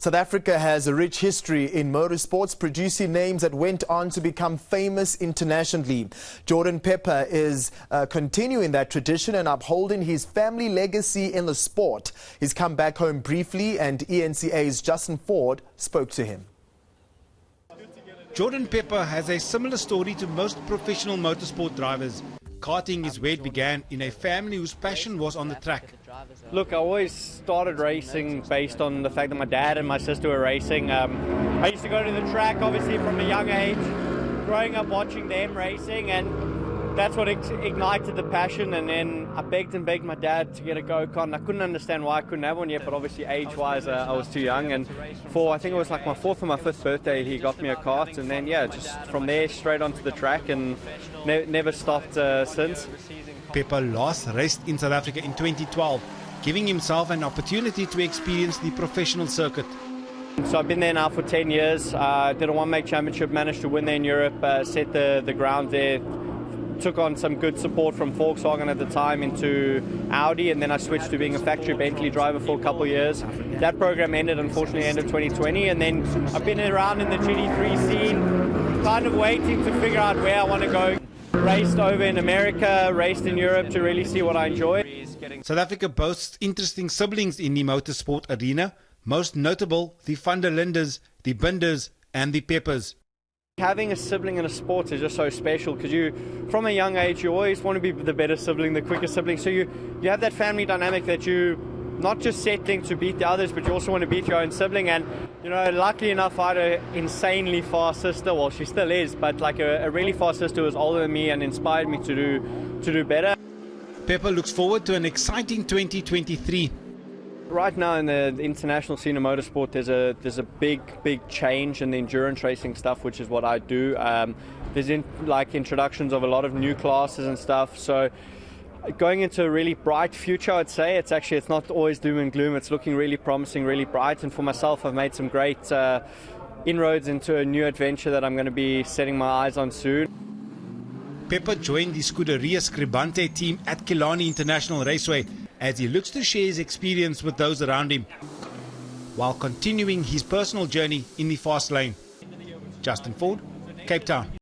South Africa has a rich history in motorsports, producing names that went on to become famous internationally. Jordan Pepper is continuing that tradition and upholding his family legacy in the sport. He's come back home briefly, and eNCA's Justin Ford spoke to him. Jordan Pepper has a similar story to most professional motorsport drivers. Karting is where it began in a family whose passion was on the track. Look, I always started racing based on the fact that my dad and my sister were racing. I used to go to the track, obviously, from a young age, growing up watching them racing, and that's what ignited the passion. And then I begged my dad to get a go-kart. I couldn't understand why I couldn't have one yet, but obviously age-wise I was too young. And I think it was like my 4th or my 5th birthday, he got me a kart, and then just from there straight onto the track, and never stopped since. Pepper last raced in South Africa in 2012, giving himself an opportunity to experience the professional circuit. So I've been there now for 10 years. Did a one-make championship, managed to win there in Europe, set the ground there. Took on some good support from Volkswagen at the time into Audi, and then I switched to being a factory Bentley driver for a couple of years. That program ended, unfortunately, end of 2020, and then I've been around in the GT3 scene, kind of waiting to figure out where I want to go. Raced over in America, raced in Europe to really see what I enjoy. South Africa boasts interesting siblings in the motorsport arena, most notable the Van der Lindes, the Binders and the Peppers. Having a sibling in a sport is just so special because from a young age, you always want to be the better sibling, the quicker sibling. So you have that family dynamic that you not just settling to beat the others, but you also want to beat your own sibling. And, luckily enough, I had an insanely fast sister. Well, she still is, but like a really fast sister who was older than me and inspired me to do better. Pepper looks forward to an exciting 2023. Right now in the international scene of motorsport, there's a big change in the endurance racing stuff, which is what I do. There's introductions of a lot of new classes and stuff. So going into a really bright future, I'd say. It's not always doom and gloom. It's looking really promising, really bright. And for myself, I've made some great inroads into a new adventure that I'm going to be setting my eyes on soon. Pepper joined the Scuderia Scribante team at Killarney International Raceway as he looks to share his experience with those around him, while continuing his personal journey in the fast lane. Justin Ford, Cape Town.